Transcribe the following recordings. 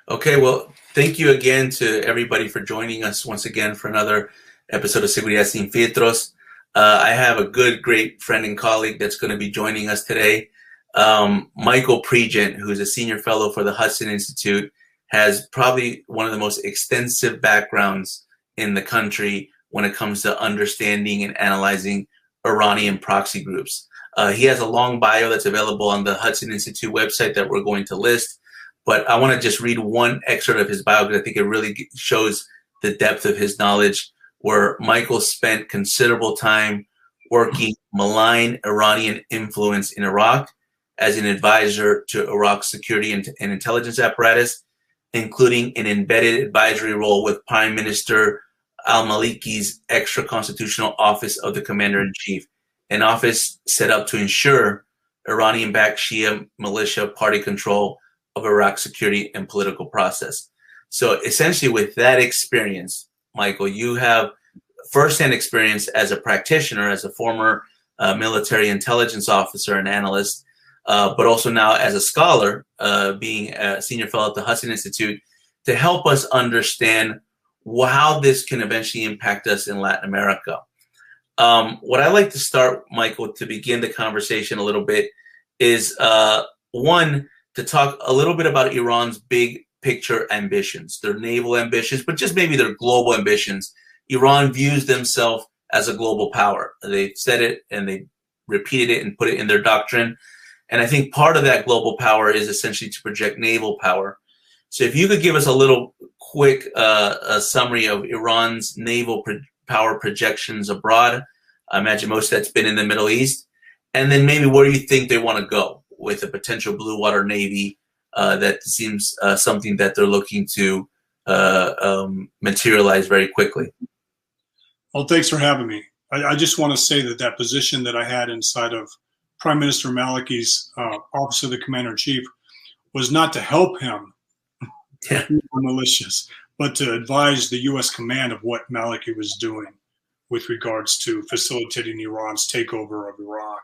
Okay, well, thank you again to everybody for joining us once again for another episode of Seguridad Sin Filtros. I have a good, great friend and colleague that's going to be joining us today. Michael Pregent, who's a senior fellow for the Hudson Institute, has probably one of the most extensive backgrounds in the country when it comes to understanding and analyzing Iranian proxy groups. He has a long bio that's available on the Hudson Institute website that we're going to list. But I want to just read one excerpt of his bio because I think it really shows the depth of his knowledge, where Michael spent considerable time working malign Iranian influence in Iraq as an advisor to Iraq's security and intelligence apparatus, including an embedded advisory role with Prime Minister al-Maliki's extra-constitutional office of the Commander-in-Chief, an office set up to ensure Iranian-backed Shia militia party control of Iraq's security and political process. So essentially with that experience, Michael, you have firsthand experience as a practitioner, as a former military intelligence officer and analyst, but also now as a scholar, being a senior fellow at the Hudson Institute, to help us understand how this can eventually impact us in Latin America. What I like to start, Michael, to begin the conversation a little bit is one, to talk a little bit about Iran's big picture ambitions, their naval ambitions, but just maybe their global ambitions. Iran views themselves as a global power. They've said it and they repeated it and put it in their doctrine. And I think part of that global power is essentially to project naval power. So if you could give us a little quick a summary of Iran's naval power projections abroad. I imagine most of that's been in the Middle East. And then maybe where you think they want to go with a potential blue water navy that seems something that they're looking to materialize very quickly. Well, thanks for having me. I just want to say that that position that I had inside of Prime Minister Maliki's Office of the Commander-in-Chief was not to help him with militias, but to advise the U.S. command of what Maliki was doing with regards to facilitating Iran's takeover of Iraq.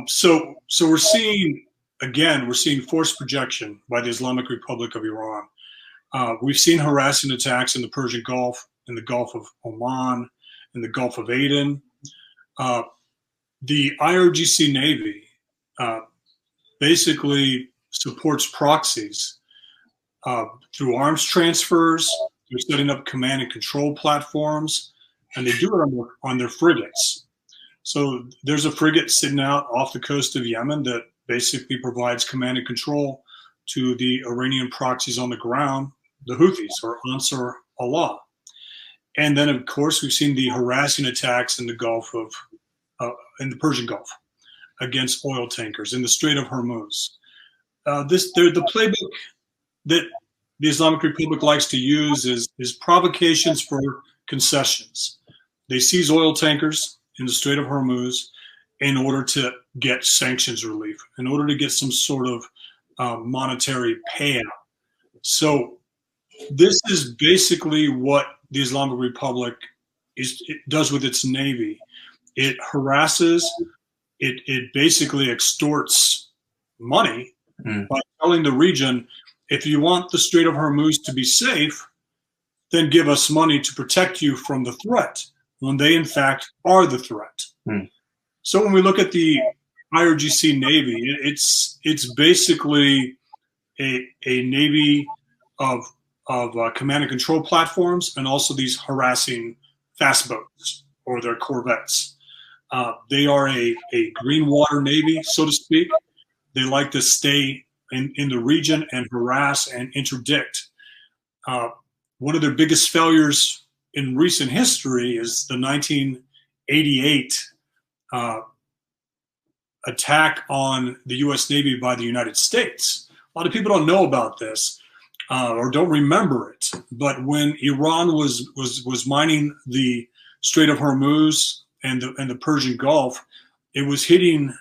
So we're seeing, again, forced projection by the Islamic Republic of Iran. We've seen harassing attacks in the Persian Gulf, in the Gulf of Oman, in the Gulf of Aden. The IRGC Navy basically supports proxies through arms transfers, through setting up command and control platforms, and they do it on their frigates. So there's a frigate sitting out off the coast of Yemen that basically provides command and control to the Iranian proxies on the ground, the Houthis, or Ansar Allah. And then, of course, we've seen the harassing attacks in the Gulf of, in the Persian Gulf against oil tankers in the Strait of Hormuz. The playbook that the Islamic Republic likes to use is provocations for concessions. They seize oil tankers in the Strait of Hormuz in order to get sanctions relief, in order to get some sort of monetary payout. So this is basically what the Islamic Republic does with its navy. It harasses, it basically extorts money by telling the region, if you want the Strait of Hormuz to be safe, then give us money to protect you from the threat, when they in fact are the threat. So when we look at the IRGC Navy, it's basically a navy of command and control platforms, and also these harassing fast boats or their corvettes. They are a green water navy, so to speak. They like to stay in the region and harass and interdict. One of their biggest failures in recent history is the 1988 attack on the U.S. Navy by the United States. A lot of people don't know about this or don't remember it. But when Iran was mining the Strait of Hormuz and the Persian Gulf, it was hitting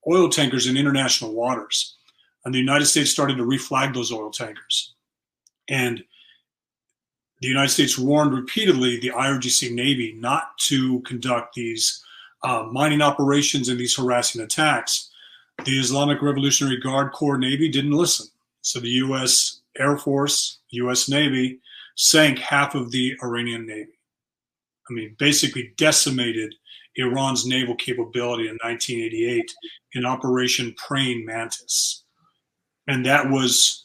oil tankers in international waters. And the United States started to reflag those oil tankers. And the United States warned repeatedly the IRGC Navy not to conduct these mining operations and these harassing attacks. The Islamic Revolutionary Guard Corps Navy didn't listen. So the U.S. Air Force, U.S. Navy sank half of the Iranian Navy. I mean, basically decimated Iran's naval capability in 1988 in Operation Praying Mantis. And that was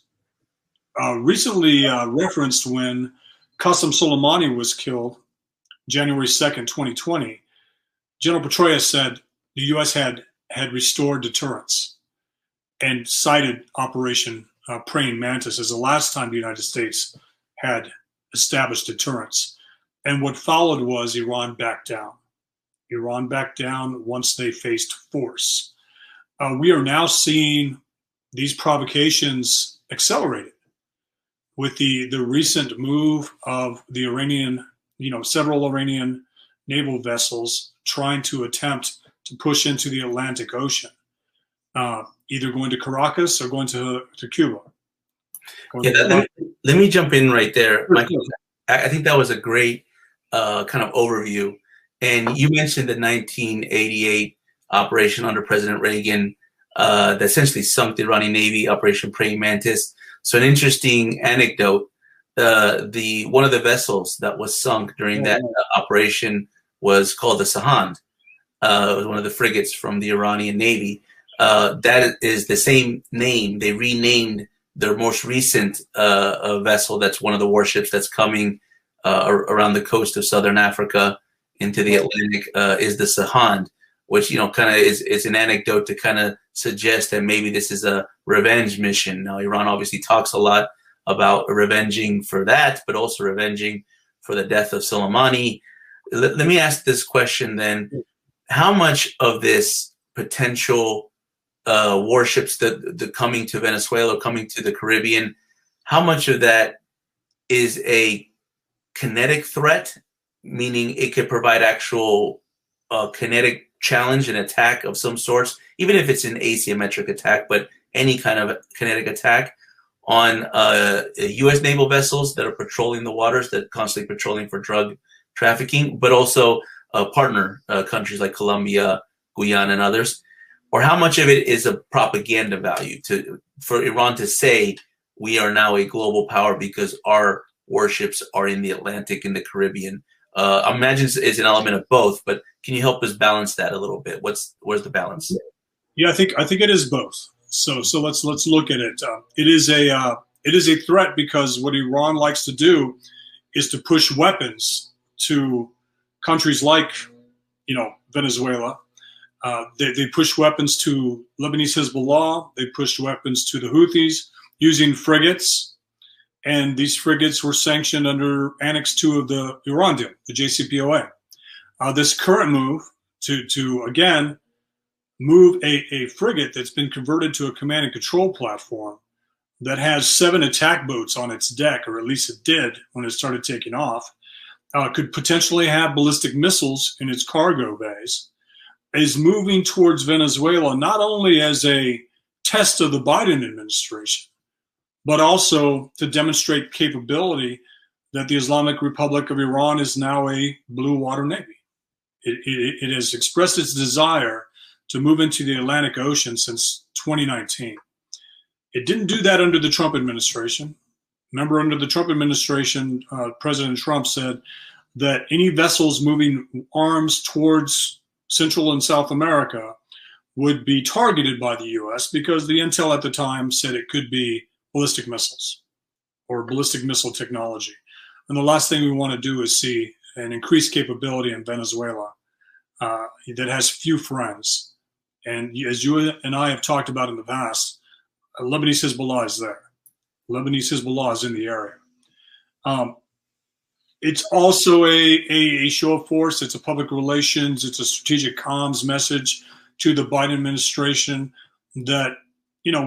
recently referenced when Qasem Soleimani was killed, January 2nd, 2020. General Petraeus said the U.S. had restored deterrence and cited Operation Praying Mantis as the last time the United States had established deterrence. And what followed was Iran backed down. Iran backed down once they faced force. We are now seeing these provocations accelerated with the recent move of the Iranian, several Iranian naval vessels trying to attempt to push into the Atlantic Ocean, either going to Caracas or going to Cuba. Let me jump in right there, Michael. I think that was a great kind of overview. And you mentioned the 1988 operation under President Reagan that essentially sunk the Iranian Navy, Operation Praying Mantis. So an interesting anecdote, one of the vessels that was sunk during that operation was called the Sahand. It was one of the frigates from the Iranian Navy. That is the same name. They renamed their most recent vessel, that's one of the warships that's coming around the coast of southern Africa into the Atlantic, is the Sahand, which kind of is an anecdote to kind of suggest that maybe this is a revenge mission. Now, Iran obviously talks a lot about revenging for that, but also revenging for the death of Soleimani. Let me ask this question then: how much of this potential warships that coming to Venezuela, coming to the Caribbean, how much of that is a kinetic threat, meaning it could provide actual kinetic challenge and attack of some sorts, even if it's an asymmetric attack, but any kind of kinetic attack on U.S. naval vessels that are patrolling the waters, that are constantly patrolling for drug trafficking, but also partner countries like Colombia, Guyana, and others? Or how much of it is a propaganda value for Iran to say we are now a global power because our warships are in the Atlantic and the Caribbean? I imagine it's an element of both, but can you help us balance that a little bit? Where's the balance? Yeah, I think it is both. So let's look at it. It is a threat because what Iran likes to do is to push weapons to countries like Venezuela. They push weapons to Lebanese Hezbollah. They pushed weapons to the Houthis using frigates. And these frigates were sanctioned under Annex 2 of the Iran deal, the JCPOA. This current move to again, move a frigate that's been converted to a command and control platform that has 7 attack boats on its deck, or at least it did when it started taking off, could potentially have ballistic missiles in its cargo bays, is moving towards Venezuela not only as a test of the Biden administration, but also to demonstrate capability that the Islamic Republic of Iran is now a blue water navy. It has expressed its desire to move into the Atlantic Ocean since 2019. It didn't do that under the Trump administration. Remember, under the Trump administration, President Trump said that any vessels moving arms towards Central and South America would be targeted by the U.S. because the intel at the time said it could be ballistic missiles or ballistic missile technology. And the last thing we want to do is see an increased capability in Venezuela that has few friends. And as you and I have talked about in the past, Lebanese Hezbollah is there. Lebanese Hezbollah is in the area. It's also a show of force. It's a public relations. It's a strategic comms message to the Biden administration that,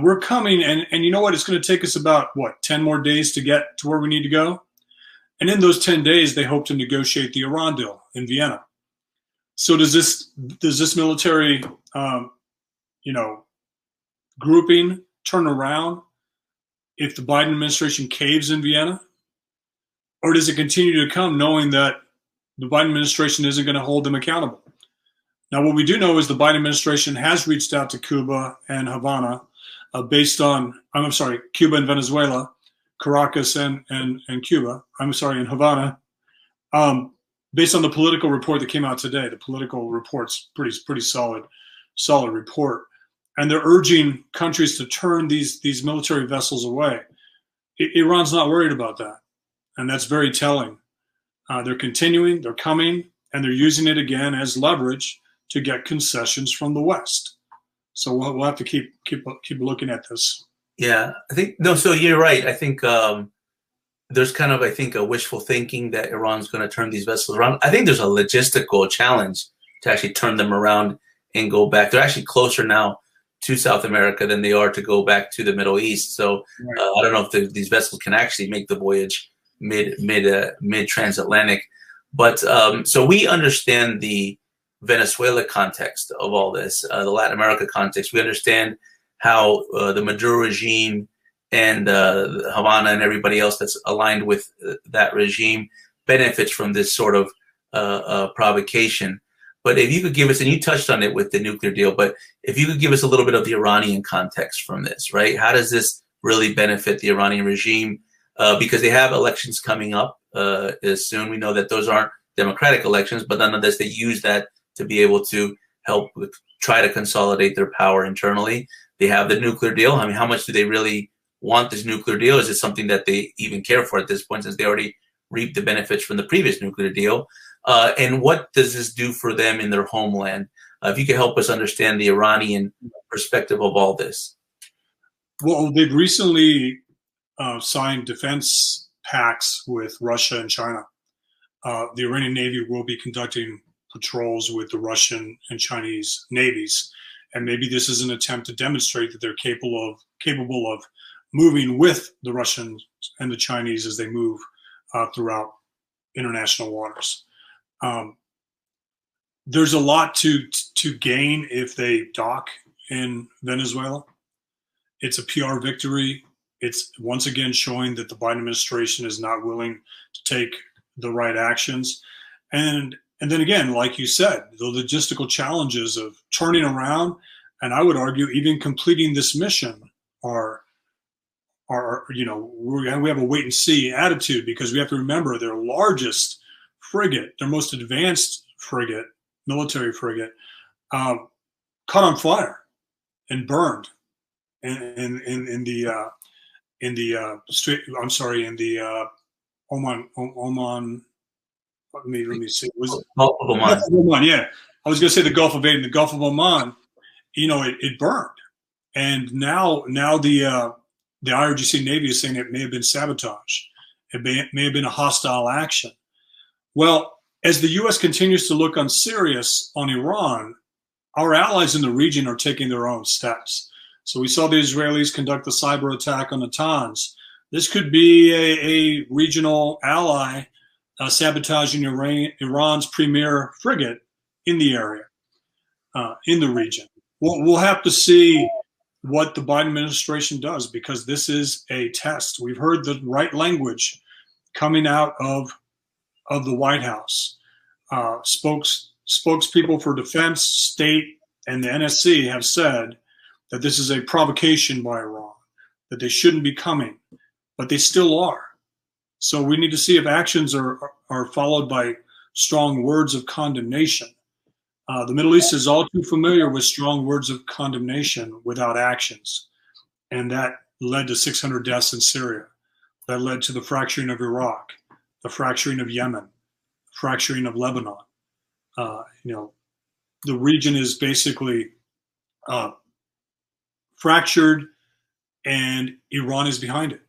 we're coming, and you know what? It's going to take us about, 10 more days to get to where we need to go? And in those 10 days, they hope to negotiate the Iran deal in Vienna. So does this military, grouping turn around if the Biden administration caves in Vienna? Or does it continue to come knowing that the Biden administration isn't going to hold them accountable? Now, what we do know is the Biden administration has reached out to Cuba and Havana based on, I'm sorry, Cuba and Venezuela, Caracas and Cuba, I'm sorry, and Havana, based on the political report that came out today. The political report's pretty solid report. And they're urging countries to turn these military vessels away. Iran's not worried about that. And that's very telling. They're continuing, they're coming, and they're using it again as leverage to get concessions from the West. So we'll have to keep looking at this. Yeah, I think, no, so you're right. I think there's kind of, I think, a wishful thinking that Iran's going to turn these vessels around. I think there's a logistical challenge to actually turn them around and go back. They're actually closer now to South America than they are to go back to the Middle East. So I don't know if these vessels can actually make the voyage mid transatlantic. But so we understand the Venezuela context of all this, the Latin America context. We understand how the Maduro regime and Havana and everybody else that's aligned with that regime benefits from this sort of provocation. But if you could give us, and you touched on it with the nuclear deal, but if you could give us a little bit of the Iranian context from this, right? How does this really benefit the Iranian regime? Because they have elections coming up soon. We know that those aren't democratic elections, but nonetheless, they use that to be able to help try to consolidate their power internally. They have the nuclear deal. I mean, how much do they really want this nuclear deal? Is it something that they even care for at this point, since they already reaped the benefits from the previous nuclear deal? And what does this do for them in their homeland? If you could help us understand the Iranian perspective of all this. Well, they've recently signed defense pacts with Russia and China. The Iranian Navy will be conducting patrols with the Russian and Chinese navies. And maybe this is an attempt to demonstrate that they're capable of moving with the Russians and the Chinese as they move throughout international waters. There's a lot to gain if they dock in Venezuela. It's a PR victory. It's once again showing that the Biden administration is not willing to take the right actions. And then again, like you said, the logistical challenges of turning around, and I would argue even completing this mission are we have a wait and see attitude, because we have to remember their largest frigate, their most advanced frigate, military frigate, caught on fire and burned in the Oman. Let me see. Was it Gulf of Oman? Oman, yeah. I was going to say the Gulf of Aden, the Gulf of Oman. It burned, and now the IRGC Navy is saying it may have been sabotage. It may have been a hostile action. Well, as the U.S. continues to look unserious on Iran, our allies in the region are taking their own steps. So we saw the Israelis conduct the cyber attack on Natanz. This could be a regional ally sabotaging Iran's premier frigate in the area, in the region. We'll have to see what the Biden administration does, because this is a test. We've heard the right language coming out of the White House. Spokespeople for defense, state, and the NSC have said that this is a provocation by Iran, that they shouldn't be coming, but they still are. So we need to see if actions are followed by strong words of condemnation. The Middle East is all too familiar with strong words of condemnation without actions. And that led to 600 deaths in Syria. That led to the fracturing of Iraq, the fracturing of Yemen, the fracturing of Lebanon. The region is basically fractured, and Iran is behind it.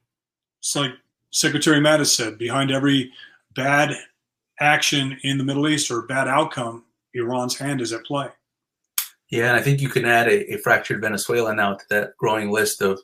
It's like Secretary Mattis said, behind every bad action in the Middle East or bad outcome, Iran's hand is at play. Yeah, and I think you can add a fractured Venezuela now to that growing list of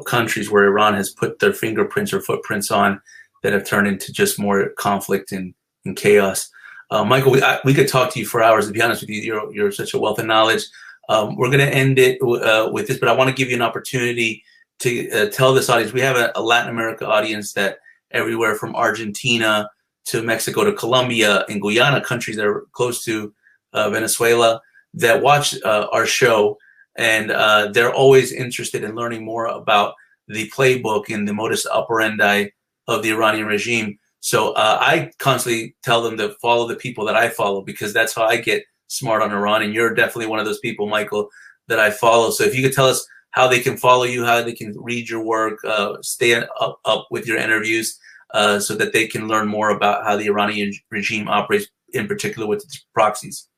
countries where Iran has put their fingerprints or footprints on that have turned into just more conflict and chaos. Michael, we could talk to you for hours. To be honest with you, you're such a wealth of knowledge. We're going to end it with this, but I want to give you an opportunity to tell this audience. We have a Latin America audience that everywhere from Argentina to Mexico to Colombia and Guyana, countries that are close to Venezuela, that watch our show. and they're always interested in learning more about the playbook and the modus operandi of the Iranian regime. So I constantly tell them to follow the people that I follow, because that's how I get smart on Iran. And you're definitely one of those people, Michael, that I follow. So if you could tell us how they can follow you, how they can read your work, stay up with your interviews, so that they can learn more about how the Iranian regime operates, in particular with its proxies.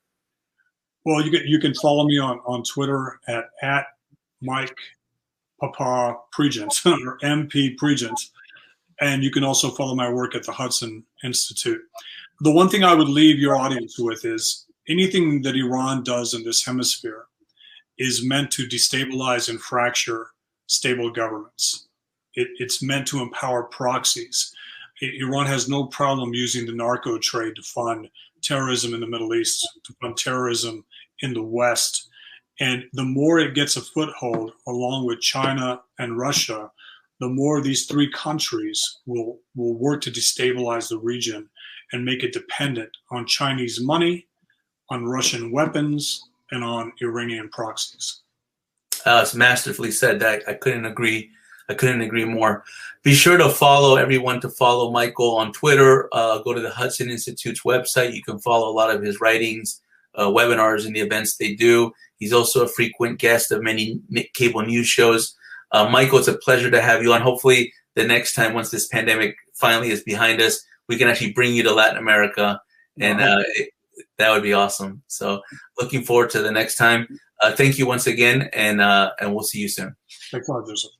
Well, you can follow me on Twitter at Mike Papa Pregent or MP Pregent, and you can also follow my work at the Hudson Institute. The one thing I would leave your audience with is anything that Iran does in this hemisphere is meant to destabilize and fracture stable governments. It's meant to empower proxies. Iran has no problem using the narco trade to fund terrorism in the Middle East, to fund terrorism in the West. And the more it gets a foothold, along with China and Russia, the more these three countries will work to destabilize the region and make it dependent on Chinese money, on Russian weapons, and on Iranian proxies. It's masterfully said. That I couldn't agree more. Be sure to follow everyone to follow Michael on Twitter. Go to the Hudson Institute's website. You can follow a lot of his writings, webinars, and the events they do. He's also a frequent guest of many cable news shows. Michael, it's a pleasure to have you on. Hopefully the next time, once this pandemic finally is behind us, we can actually bring you to Latin America, and that would be awesome. So looking forward to the next time. Thank you once again, and we'll see you soon. Thanks a lot, Joseph.